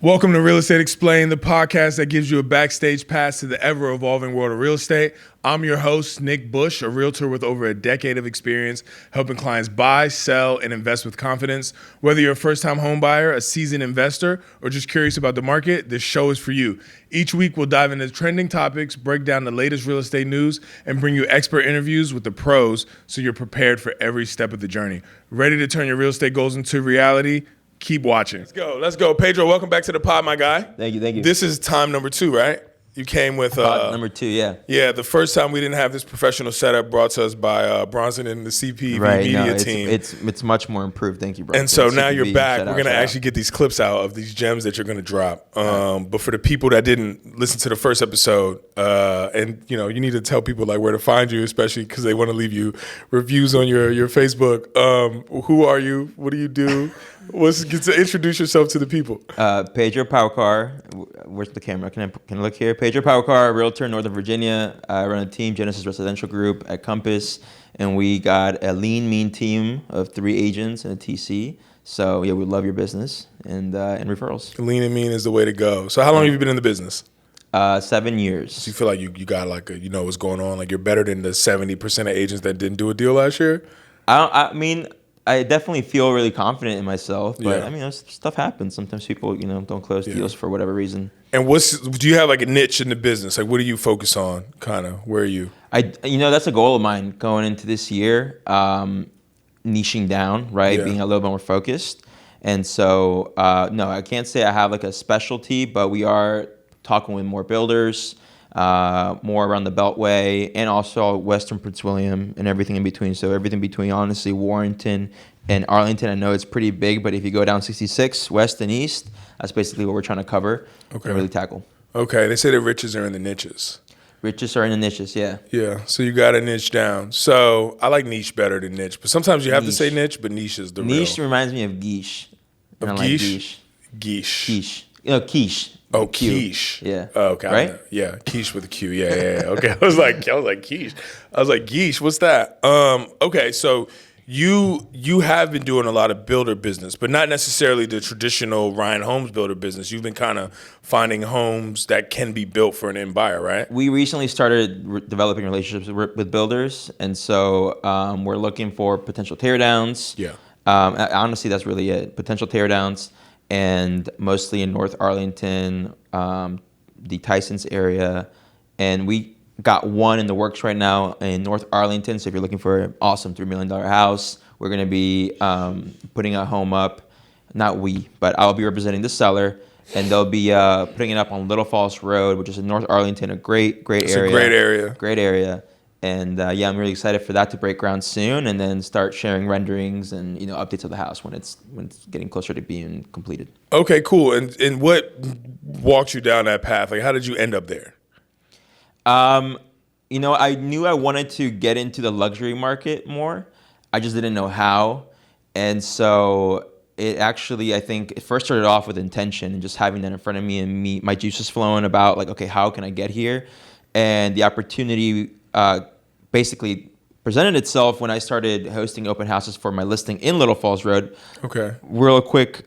Welcome to Real Estate Explained, the podcast that gives you a backstage pass to the ever-evolving world of real estate. I'm your host, Nick Bush, a realtor with over a decade of experience helping clients buy, sell, and invest with confidence. Whether you're a first-time home buyer, a seasoned investor, or just curious about the market, this show is for you. Each week, we'll dive into trending topics, break down the latest real estate news, and bring you expert interviews with the pros so you're prepared for every step of the journey. Ready to turn your real estate goals into reality? Keep watching. Let's go. Pedro, welcome back to the pod, my guy. Thank you. This is time number 2, right? You came with... number 2, yeah. Yeah, the first time we didn't have this professional setup brought to us by Bronson and the CPV media team. It's much more improved. Thank you, bro. And so now you're back. We're going to actually get these clips out of these gems that you're going to drop. But for the people that didn't listen to the first episode, and you need to tell people like where to find you, especially because they want to leave you reviews on your Facebook. Who are you? What do you do? Get to introduce yourself to the people. Pedro Paucar. Where's the camera? Can I look here? Pedro Paucar, realtor in Northern Virginia. I run a team, Genesis Residential Group at Compass, and we got a lean, mean team of 3 agents and a TC. So yeah, we love your business and referrals. Lean and mean is the way to go. So how long have you been in the business? 7 years. So you feel like you got like what's going on? Like you're better than the 70% of agents that didn't do a deal last year? I definitely feel really confident in myself, but Yeah. Stuff happens. Sometimes people, don't close deals for whatever reason. And do you have like a niche in the business? Like, what do you focus on? Kind of, where are you? That's a goal of mine going into this year, niching down, right? Yeah. Being a little bit more focused. And so, no, I can't say I have like a specialty, but we are talking with more builders, more around the Beltway, and also Western Prince William and everything in between. So everything between, honestly, Warrenton and Arlington. I know it's pretty big, but if you go down 66, west and east, that's basically what we're trying to cover and really tackle. Okay, they say the riches are in the niches. Riches are in the niches, yeah. Yeah, so you got a niche down. So I like niche better than niche, but sometimes you have to Niche. say niche, but niche is the Niche real. reminds me of guiche. Of I like guiche? guiche. Guiche. Quiche. Oh, With Q. quiche. Yeah. Oh, okay. Right? Yeah, quiche with a Q. Yeah. Okay. I was like quiche. I was like, quiche, what's that? Okay, so you have been doing a lot of builder business, but not necessarily the traditional Ryan Homes builder business. You've been kind of finding homes that can be built for an end buyer, right? We recently started developing relationships with builders, and so we're looking for potential teardowns. Yeah. Honestly, that's really it. Potential teardowns, and mostly in North Arlington, the Tysons area, and we got one in the works right now in North Arlington. So if you're looking for an awesome $3 million house, we're going to be putting a home up. Not we, but I'll be representing the seller, and they'll be putting it up on Little Falls Road, which is in North Arlington, a great area. It's a great area. Great area. And I'm really excited for that to break ground soon, and then start sharing renderings and updates of the house when it's getting closer to being completed. Okay, cool. And what walked you down that path? Like, how did you end up there? I knew I wanted to get into the luxury market more. I just didn't know how. And so it actually, I think, it first started off with intention and just having that in front of me and my juices flowing about like, okay, how can I get here? And the opportunity basically presented itself when I started hosting open houses for my listing in Little Falls Road. Okay. Real quick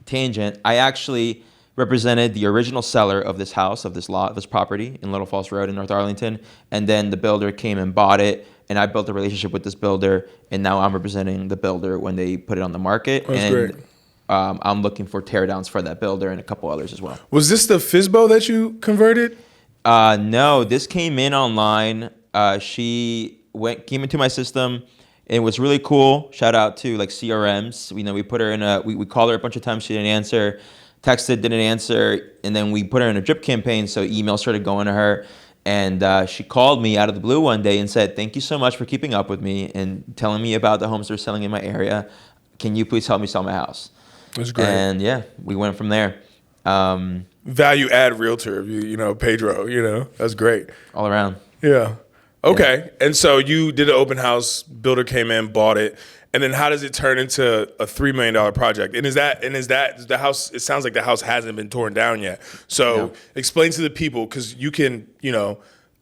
tangent. I actually represented the original seller of this house, of this lot, this property in Little Falls Road in North Arlington. And then the builder came and bought it, and I built a relationship with this builder, and now I'm representing the builder when they put it on the market. That's great. I'm looking for teardowns for that builder and a couple others as well. Was this the FSBO that you converted? No, this came in online. She came into my system. And it was really cool. Shout out to like CRMs. We put her in we called her a bunch of times. She didn't answer. Texted, didn't answer. And then we put her in a drip campaign. So email started going to her. And she called me out of the blue one day and said, "Thank you so much for keeping up with me and telling me about the homes they're selling in my area. Can you please help me sell my house?" That's great. And yeah, we went from there. Value add realtor, Pedro, that's great. All around. Yeah. Okay. Yeah. And so you did an open house, builder came in, bought it. And then how does it turn into a $3 million project? And is that the house, it sounds like the house hasn't been torn down yet. So explain to the people, because you can,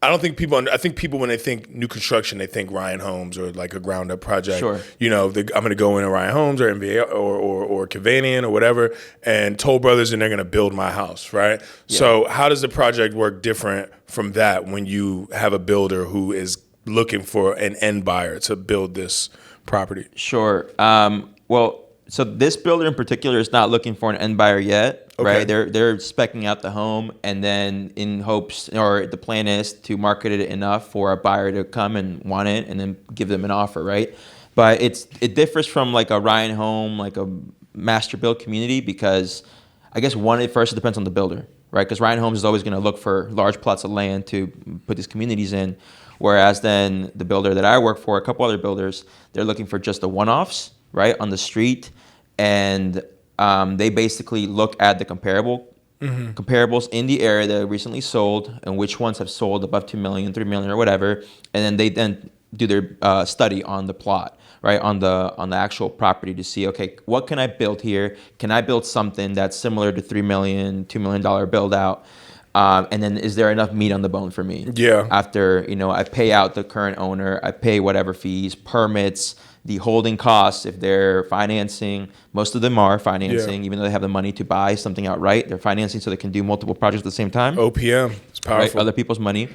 I don't think people. I think people when they think new construction, they think Ryan Homes or like a ground up project. Sure. I'm going to go into Ryan Homes or NBA or Cavanian or whatever, and Toll Brothers, and they're going to build my house, right? Yeah. So how does the project work different from that when you have a builder who is looking for an end buyer to build this property? Sure. Well, so this builder in particular is not looking for an end buyer yet. Okay. Right, they're specking out the home, and then in hopes, or the plan is to market it enough for a buyer to come and want it, and then give them an offer, right? But it differs from like a Ryan Home, like a master build community, because I guess it first depends on the builder, right? Because Ryan Homes is always going to look for large plots of land to put these communities in, whereas then the builder that I work for, a couple other builders, they're looking for just the one-offs, right, on the street, and they basically look at the comparables in the area that recently sold and which ones have sold above 2 million, 3 million, or whatever, and then they do their study on the plot, right, on the actual property to see, okay, what can I build here? Can I build something that's similar to $3 million, $2 million build out? And then is there enough meat on the bone for me? Yeah. After, I pay out the current owner, I pay whatever fees, permits, the holding costs, if they're financing, most of them are financing, even though they have the money to buy something outright, they're financing so they can do multiple projects at the same time. OPM, it's powerful. Right? Other people's money.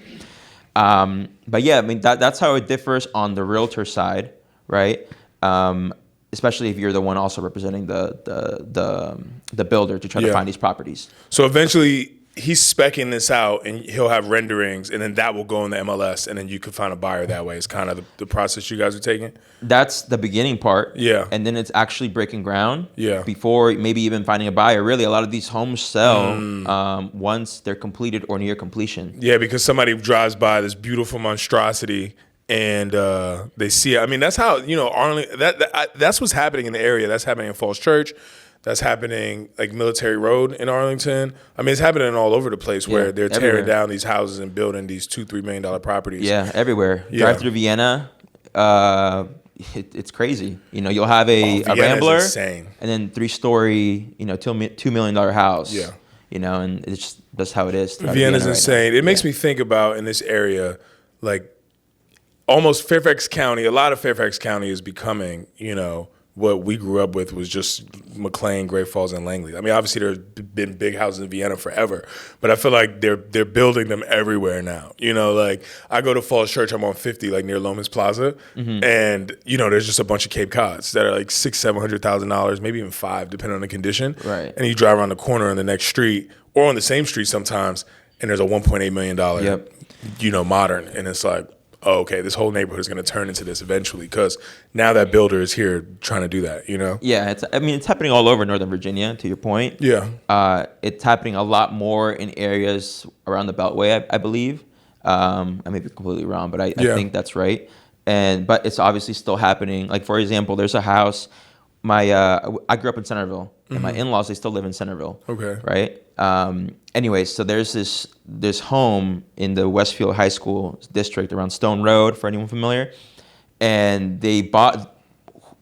But yeah, I mean, that's how it differs on the realtor side, right? Especially if you're the one also representing the builder to try to find these properties. So eventually he's speccing this out, and he'll have renderings, and then that will go in the MLS, and then you can find a buyer that way. It's kind of the process you guys are taking. That's the beginning part. Yeah. And then it's actually breaking ground. Yeah. Before maybe even finding a buyer. Really, a lot of these homes sell once they're completed or near completion. Yeah, because somebody drives by this beautiful monstrosity, and they see it. I mean, that's how, Arlington, that's what's happening in the area. That's happening in Falls Church. That's happening like Military Road in Arlington. I mean, it's happening all over the place where they're tearing down these houses and building these $2-3 million properties. Yeah, everywhere. Yeah. Drive through Vienna. It's crazy. You'll have a Rambler, insane. And then 3-story, $2 million house. Yeah. And it's just, that's how it is. Vienna's insane. It makes me think about in this area, like almost Fairfax County. A lot of Fairfax County is becoming, what we grew up with was just McLean, Great Falls, and Langley. I mean, obviously there's been big houses in Vienna forever, but I feel like they're building them everywhere now. Like I go to Falls Church, I'm on 50, like near Lomas Plaza, and there's just a bunch of Cape Cods that are like $600,000-$700,000, maybe even $5,000, depending on the condition. Right. And you drive around the corner on the next street, or on the same street sometimes, and there's a $1.8 million, modern, and it's like, oh, okay, this whole neighborhood is going to turn into this eventually because now that builder is here trying to do that, Yeah, it's happening all over Northern Virginia, to your point. Yeah. It's happening a lot more in areas around the Beltway, I believe. I may be completely wrong, but I think that's right. But it's obviously still happening. Like, for example, there's a house. I grew up in Centerville, and my in-laws, they still live in Centerville. Okay. Right? Anyways, so there's this home in the Westfield High School district around Stone Road, for anyone familiar. And they bought,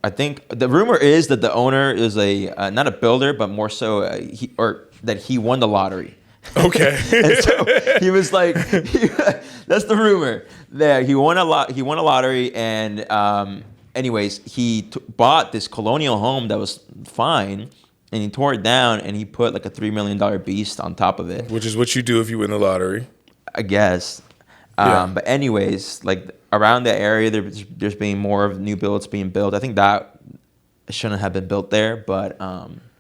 I think, the rumor is that the owner is not a builder, but more so, that he won the lottery. Okay. And so he was like, that's the rumor. There, he won a lottery, and anyways, he bought this colonial home that was fine, and he tore it down, and he put like a $3 million beast on top of it. Which is what you do if you win the lottery. I guess. But anyways, like around the area, there's being more of new builds being built. I think that shouldn't have been built there, but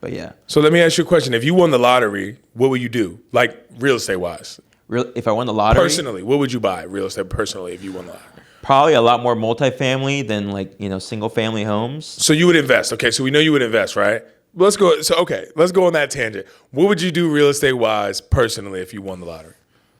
yeah. So let me ask you a question. If you won the lottery, what would you do? Like real estate wise? If I won the lottery? Personally, what would you buy real estate personally if you won the lottery? Probably a lot more multifamily than single family homes. So you would invest. Okay, so we know you would invest, right? Let's go on that tangent. What would you do real estate wise personally if you won the lottery?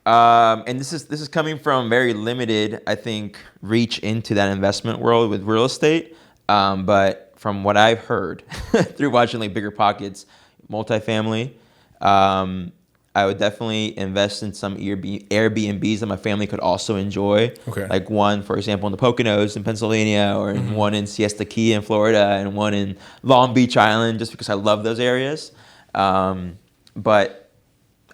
And this is coming from very limited, I think, reach into that investment world with real estate. But from what I've heard through watching like Bigger Pockets, multifamily, I would definitely invest in some Airbnbs that my family could also enjoy. Okay. Like one, for example, in the Poconos in Pennsylvania, or one in Siesta Key in Florida, and one in Long Beach Island, just because I love those areas. But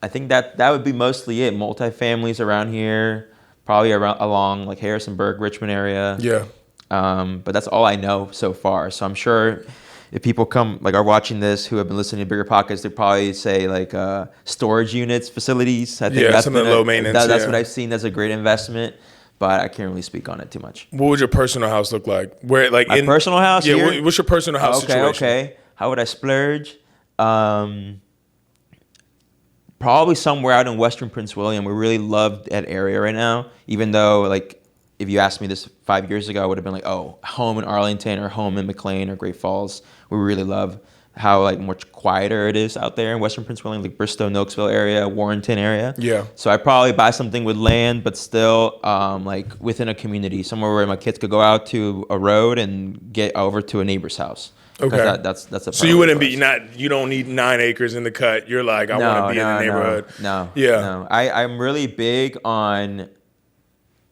I think that would be mostly it. Multifamilies around here, probably along like Harrisonburg, Richmond area. Yeah. But that's all I know so far. So I'm sure if people are watching this who have been listening to bigger podcasts, they probably say like storage units, facilities. I think that's something low maintenance. That's what I've seen as a great investment. But I can't really speak on it too much. What would your personal house look like? Where like my personal house? Yeah. Here? What's your personal house situation? Okay. How would I splurge? Probably somewhere out in Western Prince William. We really love that area right now. Even though, like, if you asked me this 5 years ago, I would have been like, oh, home in Arlington or home in McLean or Great Falls. We really love how like much quieter it is out there in Western Prince William, like Bristow, Noakesville area, Warrenton area. Yeah. So I'd probably buy something with land, but still like within a community, somewhere where my kids could go out to a road and get over to a neighbor's house. Okay. That's a so you wouldn't you don't need 9 acres in the cut. You're like, I want to be in the neighborhood. No. I'm really big on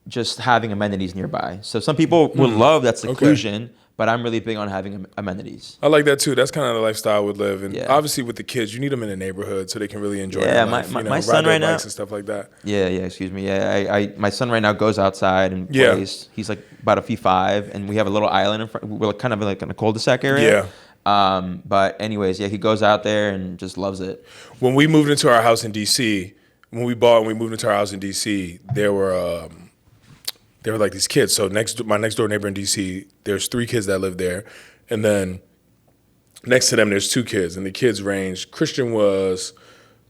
just having amenities nearby. So some people would love that seclusion, but I'm really big on having amenities. I like that too. That's kind of the lifestyle I would live. And obviously with the kids, you need them in the neighborhood so they can really enjoy their life. My son right now, and stuff like that. Excuse me. My son right now goes outside and plays. He's like about a few 5, and we have a little island in front. We're kind of like in a cul-de-sac area. But anyways, he goes out there and just loves it. When we moved into our house in DC, when we moved into our house in DC, there were like these kids. So my next door neighbor in DC, there's 3 kids that live there. And then next to them, there's 2 kids. And the kids ranged. Christian was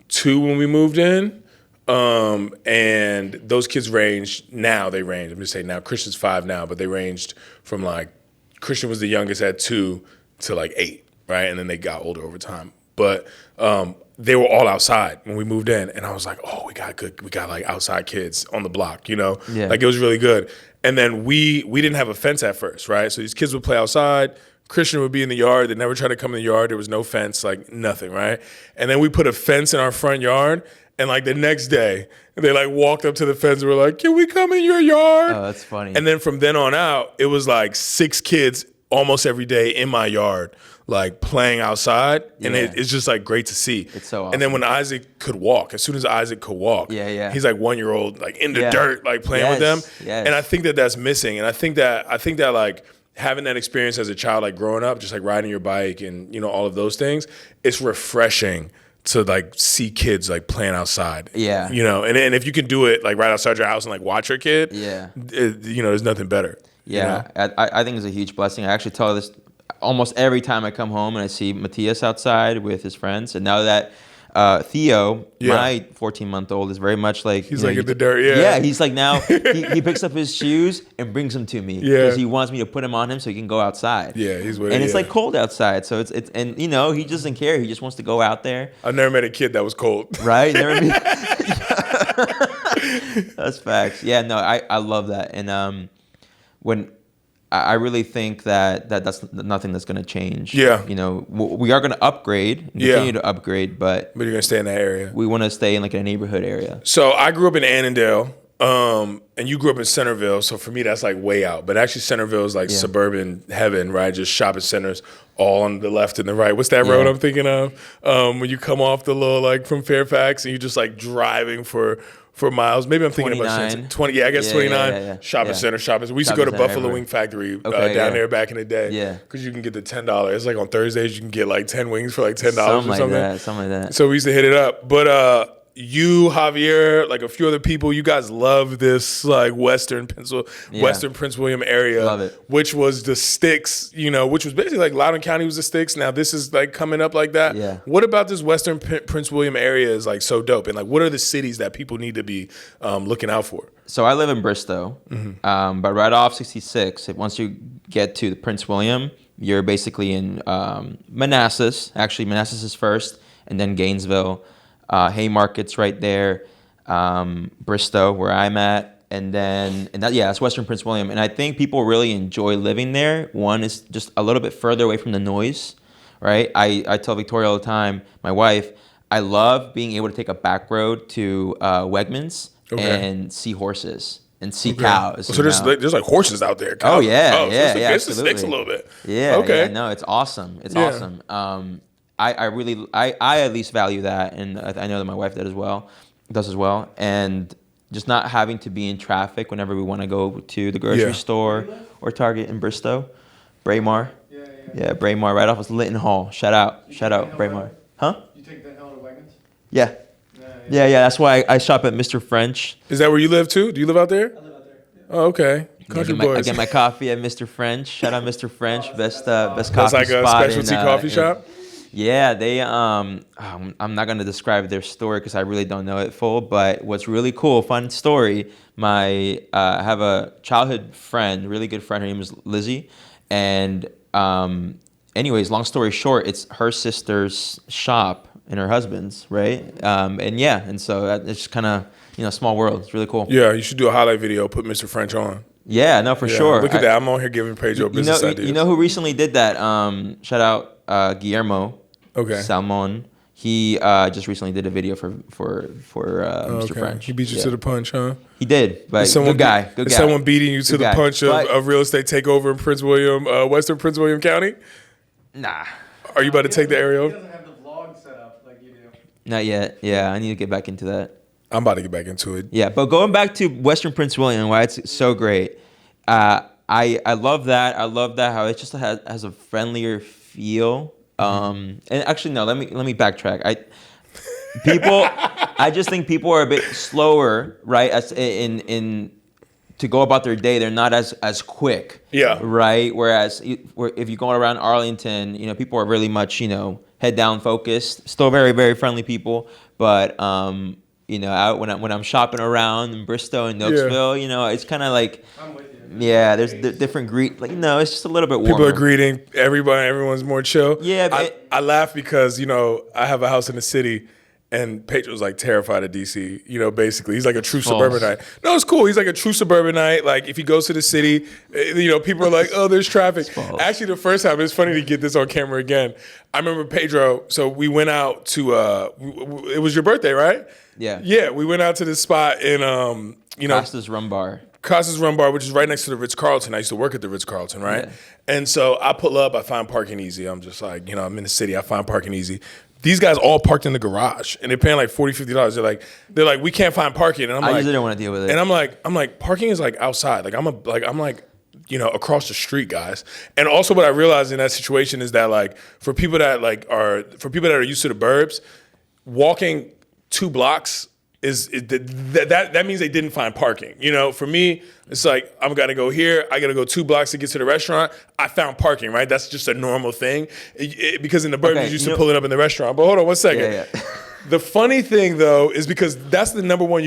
2 when we moved in. And those kids ranged, I'm just saying now, Christian's 5 now, but they ranged from like, Christian was the youngest at 2 to like 8, right? And then they got older over time. But they were all outside when we moved in, and I was like, oh, we got like outside kids on the block, like it was really good. And then we didn't have a fence at first, right? So these kids would play outside. Christian would be in the yard. They never tried to come in the yard. There was no fence, like nothing, right? And then we put a fence in our front yard, and like the next day, they like walked up to the fence and were like, can we come in your yard? Oh, that's funny. And then from then on out, it was like 6 kids almost every day in my yard, like playing outside, and it's just like great to see. It's so awesome. And then when Isaac could walk, as soon as Isaac could walk, he's like 1-year-old, like in the dirt, like playing with them. Yes. And I think that that's missing. And I think that like having that experience as a child, like growing up, just like riding your bike and all of those things, it's refreshing to like see kids like playing outside. Yeah. And if you can do it like right outside your house and like watch your kid, there's nothing better. Yeah, I think it's a huge blessing. I actually tell this almost every time I come home and I see Matthias outside with his friends. And now that Theo, my 14-month-old, is very much like... He's like in the dirt, Yeah, he's like now, he picks up his shoes and brings them to me. Because he wants me to put them on him so he can go outside. Yeah, he's with it. And it's like cold outside. So it's and he just doesn't care. He just wants to go out there. I've never met a kid that was cold. Right? That's facts. Yeah, no, I love that. And when I really think that's nothing that's going to change. Yeah. We are going to upgrade, continue to upgrade, but you're going to stay in that area. We want to stay in like a neighborhood area. So I grew up in Annandale, and you grew up in Centerville. So for me, that's like way out. But actually, Centerville is like suburban heaven, right? Just shopping centers all on the left and the right. What's that road I'm thinking of? When you come off the little like from Fairfax and you're just like driving for miles. Maybe I'm thinking 29. about 20. Yeah, I guess 29. Yeah. Shopping center. We used to go to Buffalo Wing Factory down there back in the day. Yeah. Because you can get the $10. It's like on Thursdays you can get like 10 wings for like $10 or something. Something like that. So we used to hit it up. But you, Javier, like a few other people, you guys love this like Western Prince William area. Love it. Which was the sticks, which was basically like Loudoun County was the sticks. Now this is like coming up like that. Yeah. What about this Western Prince William area is like so dope? And like what are the cities that people need to be looking out for? So I live in Bristow, but right off 66, once you get to the Prince William, you're basically in Manassas. Actually, Manassas is first, and then Gainesville. Haymarket's right there, Bristow, where I'm at, that's Western Prince William. And I think people really enjoy living there. One is just a little bit further away from the noise, right? I tell Victoria all the time, my wife, I love being able to take a back road to Wegmans and see horses and see cows. So there's like horses out there. Cows. Oh yeah, so it's the sticks a little bit. Yeah. Okay. No, it's awesome. It's awesome. I really at least value that, and I know that my wife does as well, and just not having to be in traffic whenever we want to go to the grocery store or Target in Bristow, Braemar. Yeah, Braemar, right off of Linton Hall. Shout out, Braemar. Huh? You take the hill to Wegmans? Yeah. Yeah. That's why I shop at Mr. French. Is that where you live too? Do you live out there? I live out there. Yeah. Oh, okay. Country I boys. get my coffee at Mr. French. Shout out Mr. French, best coffee That's spot. like a specialty coffee shop? Yeah, they I'm not gonna describe their story because I really don't know it full. But what's really cool, fun story. I have a childhood friend, really good friend. Her name is Lizzie, and anyways, long story short, it's her sister's shop and her husband's, right? And so it's just kind of small world. It's really cool. Yeah, you should do a highlight video. Put Mr. French on. Yeah, no, for sure. Look at that. I'm on here giving Pedro business ideas. You know who recently did that? Shout out Guillermo. Okay. Salmon. He just recently did a video for Mr. French. He beat you to the punch, huh? He did, but good guy. Is someone beating you to the punch of real estate takeover in Prince William, Western Prince William County? Nah. Are you about to take the area? He doesn't have the vlog set up like you do. Not yet. Yeah, I need to get back into that. I'm about to get back into it. Yeah, but going back to Western Prince William, why it's so great. I love that. I love that how it just has a friendlier feel. And actually, no. Let me backtrack. I just think people are a bit slower, right? As in to go about their day, they're not as quick. Yeah. Right. Whereas if you're going around Arlington, people are really much head down focused. Still very very friendly people, but out when I'm shopping around in Bristow and Knoxville, it's kind of like. I'm with you. Yeah, there's different it's just a little bit warmer. People are greeting everybody. Everyone's more chill. Yeah, I laugh because I have a house in the city, and Pedro's like terrified of DC. Basically, he's like a true suburbanite. No, it's cool. He's like a true suburbanite. Like if he goes to the city, people are like, oh, there's traffic. Actually, the first time, it's funny to get this on camera again. I remember Pedro. So we went out to. It was your birthday, right? Yeah. Yeah, we went out to this spot in Costa's Rum Bar. Costa's Rum Bar, which is right next to the Ritz-Carlton. I used to work at the Ritz-Carlton, right? Yeah. And so I pull up, I find parking easy. I'm just like, I'm in the city, I find parking easy. These guys all parked in the garage, and they're paying like $40, $50. They're like, we can't find parking. And I'm like, I usually don't want to deal with it. And I'm like, parking is like outside. I'm across the street, guys. And also, what I realized in that situation is that like for people that are used to the burbs, walking 2 blocks. That means they didn't find parking. For me, it's like I'm gonna go here. I gotta go 2 blocks to get to the restaurant. I found parking, right? That's just a normal thing because in the burbs you used to pull it up in the restaurant. But hold on 1 second. Yeah. The funny thing though is because that's the number one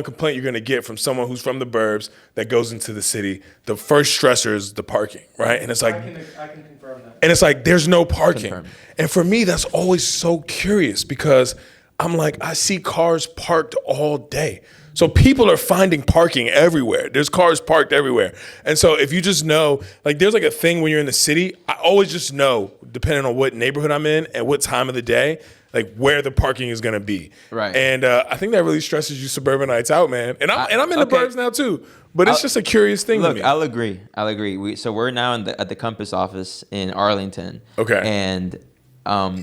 complaint you're gonna get from someone who's from the burbs that goes into the city. The first stressor is the parking, right? And it's like I can confirm that. And it's like there's no parking. Confirm. And for me, that's always so curious because I'm like, I see cars parked all day. So people are finding parking everywhere. There's cars parked everywhere. And so if you just know, like there's like a thing when you're in the city, I always just know, depending on what neighborhood I'm in and what time of the day, like where the parking is gonna be. Right. And I think that really stresses you suburbanites out, man. And I'm in the burbs now too. But it's just a curious thing to me. I'll agree. So we're now at the Compass office in Arlington. Okay. And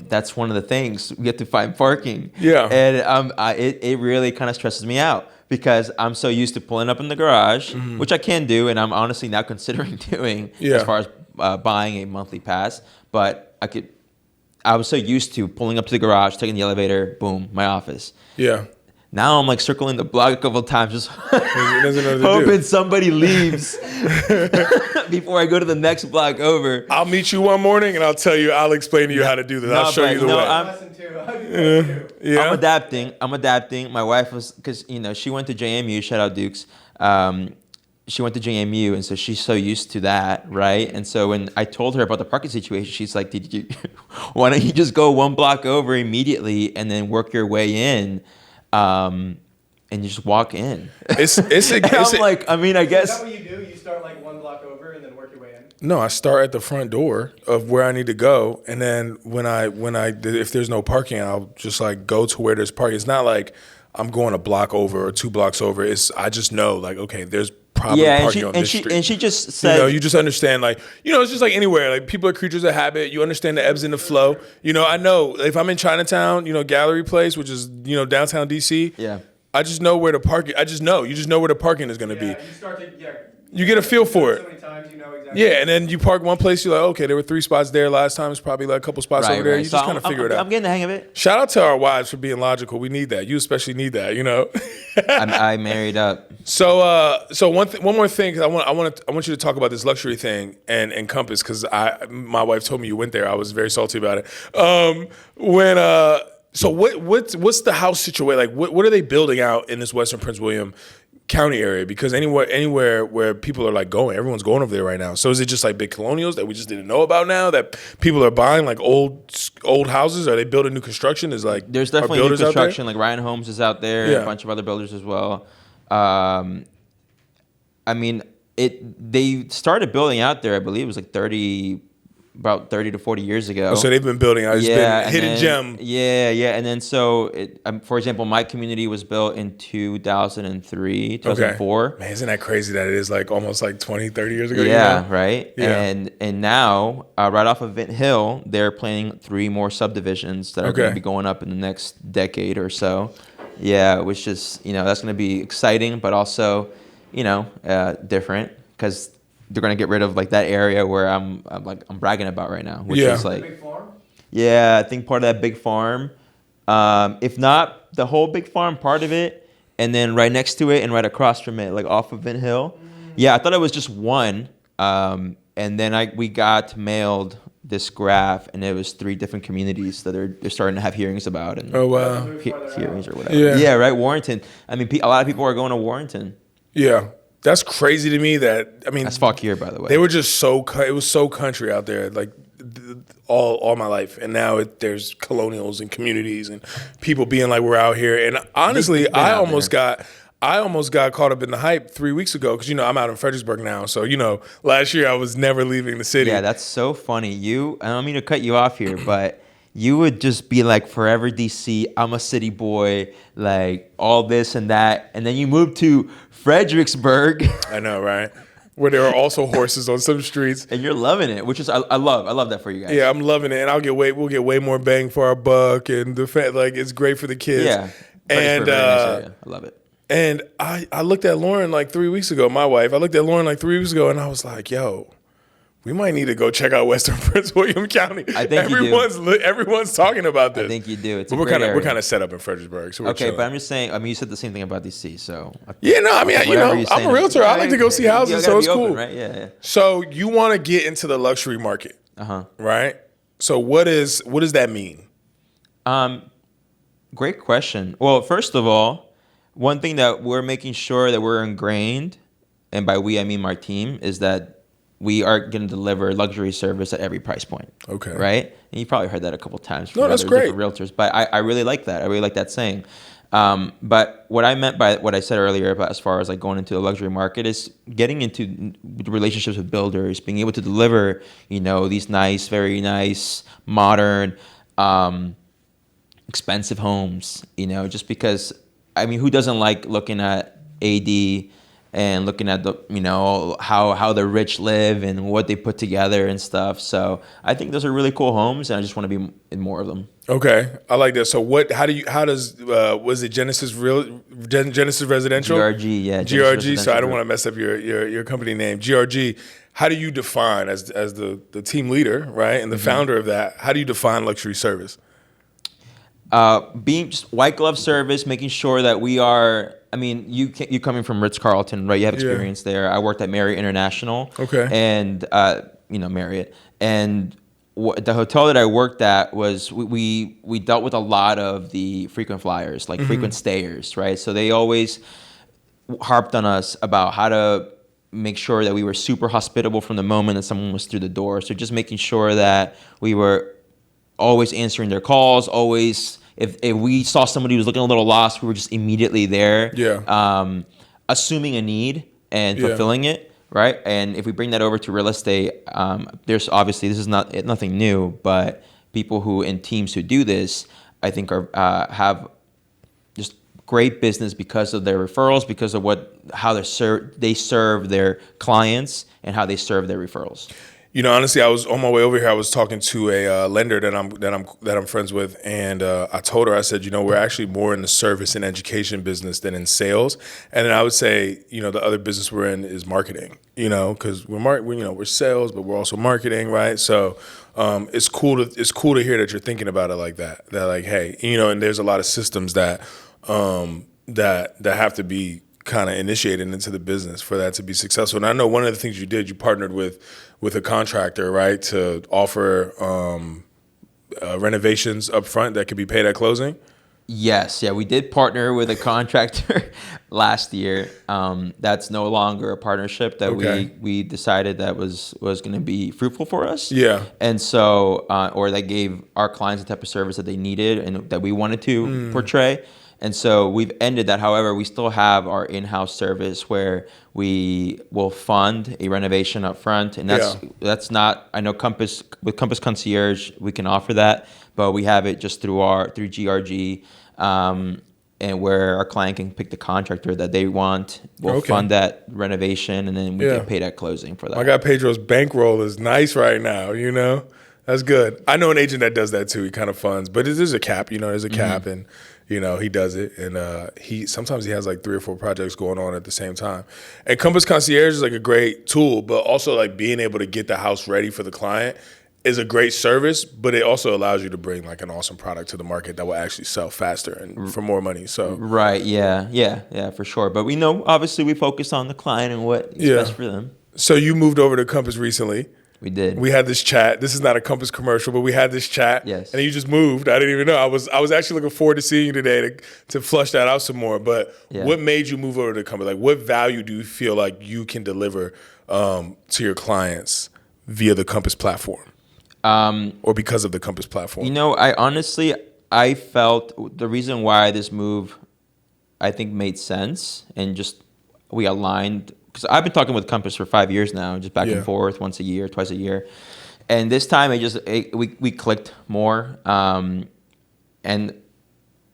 that's one of the things we have to find parking. Yeah. And it really kind of stresses me out because I'm so used to pulling up in the garage, which I can do, and I'm honestly now considering doing as far as buying a monthly pass. But I was so used to pulling up to the garage, taking the elevator, boom, my office. Yeah. Now I'm like circling the block a couple of times, just hoping hoping somebody leaves before I go to the next block over. I'll meet you one morning and I'll explain to you how to do this. I'll show you the way. I'm adapting. My wife was, because she went to JMU. Shout out Dukes. She went to JMU, and so she's so used to that, right? And so when I told her about the parking situation, she's like, why don't you just go 1 block over immediately and then work your way in? And you just walk in. I guess. I guess. Is that what you do? You start like 1 block over and then work your way in? No, I start at the front door of where I need to go, and then if there's no parking, I'll just like go to where there's parking. It's not like I'm going a block over or 2 blocks over. I just know like, okay, there's probably parking on this street. And she just said, you just understand like, it's just like anywhere. Like people are creatures of habit. You understand the ebbs and the flow. I know if I'm in Chinatown, Gallery Place, which is downtown DC. Yeah. I just know where the parking. You just know where the parking is going to be. You start to You get a feel for so it. many times, you know exactly. Yeah, and then you park one place. You're like, okay, there were 3 spots there last time. It's probably like a couple spots over there. You So just kind of figure it out. I'm getting the hang of it. Shout out to our wives for being logical. We need that. You especially need that. You know. I married up. So one more thing, 'cause I want you to talk about this luxury thing and Compass, because my wife told me you went there. I was very salty about it. So what's the house situation like? What are they building out in this Western Prince William County area? Because anywhere where people are like going, everyone's going over there right now. So is it just like big colonials that we just didn't know about now that people are buying, like old houses? Are they building new construction? Is like There's definitely new construction. Like Ryan Homes is out there, Yeah. a bunch of other builders as well. I mean, they started building out there. I believe it was like about 30 to 40 years ago. Oh, so they've been building out. It's been a hidden gem. Yeah. And then so, for example, my community was built in 2003, 2004. Okay. Man, isn't that crazy that it is like almost like 20, 30 years ago? Yeah, you know? right. Yeah. And now, right off of Vint Hill, they're planning 3 more subdivisions that are going to be going up in the next decade or so. Yeah, which is, that's going to be exciting, but also, different, because they're going to get rid of like that area where I'm bragging about right now, which is like, Big farm? yeah, I think part of that big farm, if not the whole big farm, part of it, and then right next to it and right across from it, like off of Vint Hill. Yeah, I thought it was just one, and then we got mailed this graph, and it was 3 different communities that they're starting to have hearings about. And Oh wow. hearings or whatever. Yeah. Yeah, right. Warrenton. I mean, a lot of people are going to Warrenton. Yeah, that's crazy to me. That's fall here, by the way. They were just it was so country out there, like all my life, and now there's colonials and communities and people being like, we're out here. And honestly, I almost got caught up in the hype 3 weeks ago, because I'm out in Fredericksburg now. So last year I was never leaving the city. Yeah, that's so funny. I don't mean to cut you off here, but you would just be like, forever DC, I'm a city boy, like all this and that. And then you moved to Fredericksburg. I know, right? Where there are also horses on some streets. And you're loving it, which is, I love that for you guys. Yeah, I'm loving it. And we'll get way more bang for our buck. And it's great for the kids. Yeah. And I love it. And I looked at Lauren like 3 weeks ago, my wife. I looked at Lauren like 3 weeks ago, and I was like, yo, we might need to go check out Western Prince William County. I think everyone's talking about this. I think you do. It's we're kind of set up in Fredericksburg. So okay, but I'm just saying. I mean, you said the same thing about DC, so yeah. No, I mean, I'm a realtor. I like to go see houses, so it's cool. Open, right? Yeah. So you want to get into the luxury market, right? So what does that mean? Great question. Well, first of all, one thing that we're making sure that we're ingrained, and by we I mean my team, is that we are going to deliver luxury service at every price point. Okay. Right? And you probably heard that a couple times from that's great. different realtors, but I really like that. I really like that saying. But what I meant by what I said earlier about as far as like going into the luxury market is getting into relationships with builders, being able to deliver, these nice, very nice, modern, expensive homes, just because, I mean, who doesn't like looking at AD and looking at the, how the rich live and what they put together and stuff. So I think those are really cool homes, and I just want to be in more of them. Okay, I like that. So was it Genesis Residential? GRG, yeah. GRG. So I don't want to mess up your company name. GRG. How do you define as the team leader, right, and the founder of that? How do you define luxury service? Being just white glove service, making sure that we are. I mean, you coming from Ritz-Carlton, right? You have experience there. I worked at Marriott International. Okay. And Marriott, and the hotel that I worked at was we dealt with a lot of the frequent flyers, like frequent stayers, right? So they always harped on us about how to make sure that we were super hospitable from the moment that someone was through the door. So just making sure that we were always answering their calls, always. If we saw somebody who was looking a little lost, we were just immediately there, assuming a need and fulfilling it, right? And if we bring that over to real estate, there's obviously, this is nothing new, but people who in teams who do this, I think have just great business because of their referrals, because of how they serve their clients and how they serve their referrals. Honestly, I was on my way over here. I was talking to a lender that I'm friends with, and I told her, I said, we're actually more in the service and education business than in sales. And then I would say, the other business we're in is marketing. Because we're sales, but we're also marketing, right? So it's cool to hear that you're thinking about it like that. That like, hey, and there's a lot of systems that that have to be kind of initiated into the business for that to be successful. And I know one of the things you did, you partnered with a contractor, right, to offer renovations up front that could be paid at closing. Yes, yeah, we did partner with a contractor last year. That's no longer a partnership that we decided that was going to be fruitful for us. Yeah. And so, or that gave our clients the type of service that they needed and that we wanted to portray. And so we've ended that. However, we still have our in-house service where we will fund a renovation up front. And that's not, I know with Compass Concierge, we can offer that, but we have it just through GRG, and where our client can pick the contractor that they want. We'll fund that renovation, and then we get paid at closing for that. My guy Pedro's bankroll is nice right now, That's good. I know an agent that does that too. He kind of funds, but there's a cap, there's a cap, and he does it, and he sometimes he has like 3 or 4 projects going on at the same time. And Compass Concierge is like a great tool, but also like being able to get the house ready for the client is a great service, but it also allows you to bring like an awesome product to the market that will actually sell faster and for more money. So right, yeah, for sure. But we know obviously we focus on the client and what is best for them. So you moved over to Compass recently. We did. We had this chat. This is not a Compass commercial, but we had this chat. Yes. And you just moved. I didn't even know. I was actually looking forward to seeing you today to flush that out some more. But what made you move over to Compass? Like, what value do you feel like you can deliver to your via the Compass platform? Or because of the Compass platform? I felt the reason why this move, I think, made sense, and just we aligned. Because I've been talking with Compass for 5 years now, just back and forth, once a year, twice a year. And this time, we clicked more. And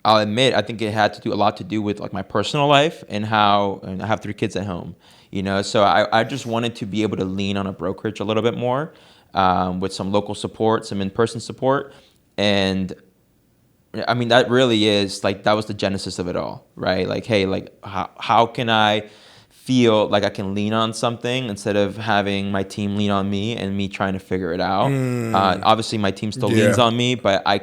I'll admit, I think it had a lot to do with like my personal life and I have 3 kids at home. So I just wanted to be able to lean on a brokerage a little bit more, with some local support, some in-person support. And I mean, that really is like, that was the genesis of it all, right? Like, hey, like how can I feel like I can lean on something instead of having my team lean on me and me trying to figure it out. Obviously, my team still leans on me, but I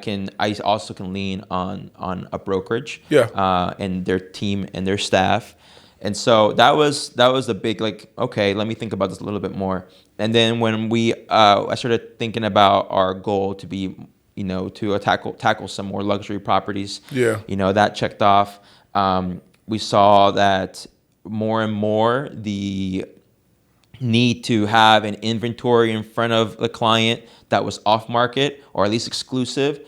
also can lean on a brokerage and their team and their staff. And so that was the big like, okay, let me think about this a little bit more. And then when I started thinking about our goal to be, to tackle some more luxury properties. That checked off. We saw that more and more the need to have an inventory in front of the client that was off market or at least exclusive.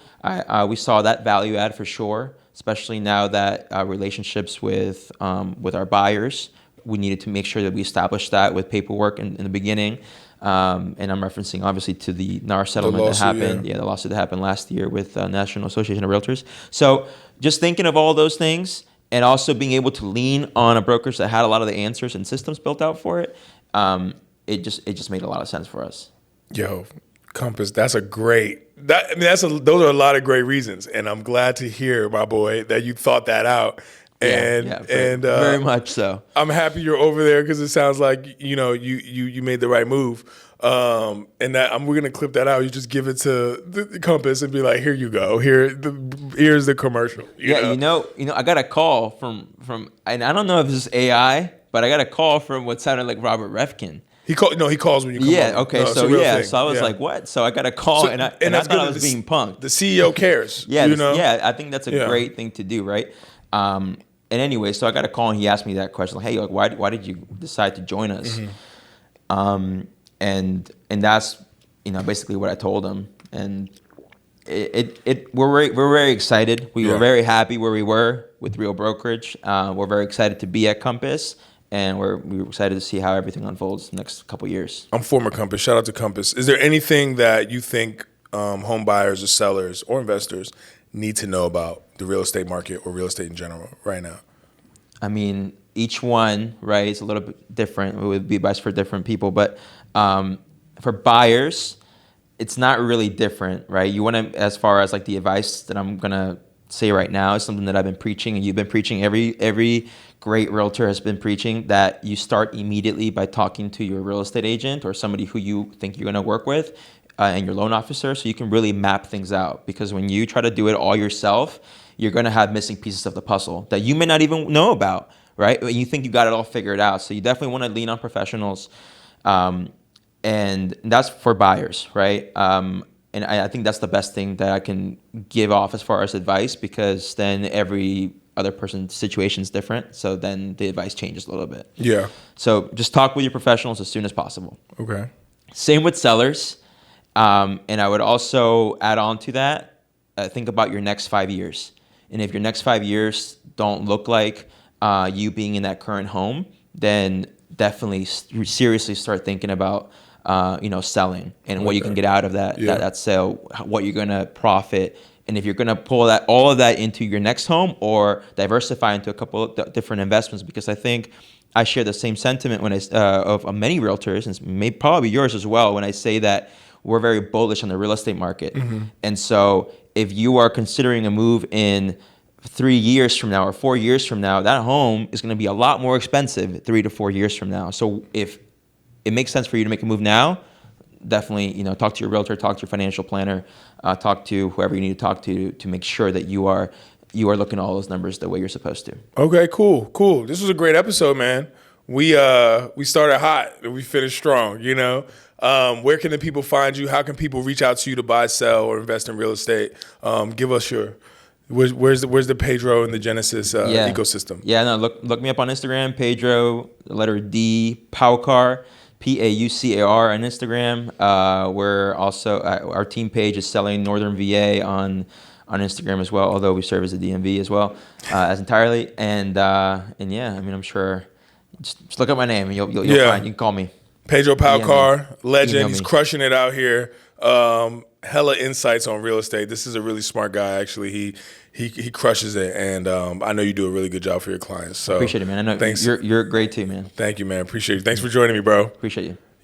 We saw that value add for sure, especially now that relationships with our buyers, we needed to make sure that we established that with paperwork in the beginning. And I'm referencing obviously to the NAR settlement that happened. The lawsuit that happened last year with National Association of Realtors. So just thinking of all those things, and also being able to lean on a brokerage that had a lot of the answers and systems built out for it, it just made a lot of sense for us. Yo, Compass, those are a lot of great reasons, and I'm glad to hear, my boy, that you thought that out. Very much so. I'm happy you're over there because it sounds like you made the right move. And that we're gonna clip that out. You just give it to the Compass and be like, "Here you go. Here's the commercial." You know. I got a call from, and I don't know if this is AI, but I got a call from what sounded like Robert Refkin. He calls when you come. Yeah. Home. Okay. No, so I was like, "What?" So I got a call, and I thought I was being punked. The CEO cares. I think that's a great thing to do, right? And anyway, so I got a call, and he asked me that question, like, "Hey, like, why did you decide to join us?" And that's basically what I told him, and we're very excited. We were very happy where we were with Real Brokerage. We're very excited to be at Compass, and we were excited to see how everything unfolds the next couple of years. I'm former Compass. Shout out to Compass. Is there anything that you think home buyers or sellers or investors need to know about the real estate market or real estate in general right now? I mean, each one, right, is a little bit different. It would be advice for different people, but For buyers, it's not really different, right? You want to, as far as like the advice that I'm gonna say right now is something that I've been preaching and you've been preaching. Every great realtor has been preaching that you start immediately by talking to your real estate agent or somebody who you think you're gonna work with, and your loan officer, so you can really map things out. Because when you try to do it all yourself, you're gonna have missing pieces of the puzzle that you may not even know about, right? You think you got it all figured out. So you definitely want to lean on professionals. And that's for buyers, right? And I think that's the best thing that I can give off as far as advice, because then every other person's situation is different. So then the advice changes a little bit. Yeah. So just talk with your professionals as soon as possible. Okay. Same with sellers. And I would also add on to that, think about your next 5 years. And if your next 5 years don't look like you being in that current home, then definitely seriously start thinking about selling and what you can get out of that sale, what you're gonna profit, and if you're gonna pull all of that into your next home or diversify into a couple of different investments. Because I think I share the same sentiment when of many realtors, and probably yours as well, when I say that we're very bullish on the real estate market. Mm-hmm. And so if you are considering a move in 3 years from now or 4 years from now, that home is going to be a lot more expensive 3 to 4 years from now. So if it makes sense for you to make a move now, definitely talk to your realtor, talk to your financial planner, talk to whoever you need to talk to make sure that you are looking at all those numbers the way you're supposed to. Okay, cool. This was a great episode, man. We started hot and we finished strong. Where can the people find you? How can people reach out to you to buy, sell, or invest in real estate? Give us your where's the Pedro and the Genesis ecosystem? Yeah, no, look me up on Instagram, Pedro, the letter D, Paucar, Paucar on Instagram. We're also our team page is Selling Northern VA on Instagram as well, although we serve as a DMV as well, as entirely. And yeah, I mean, I'm sure just look up my name and you'll find. You can call me. Pedro Paucar, legend. He's crushing it out here. Hella insights on real estate. This is a really smart guy, actually. He crushes it, and I know you do a really good job for your clients. So appreciate it, man. I know thanks. You're great too, man. Thank you, man. Appreciate you. Thanks for joining me, bro. Appreciate you.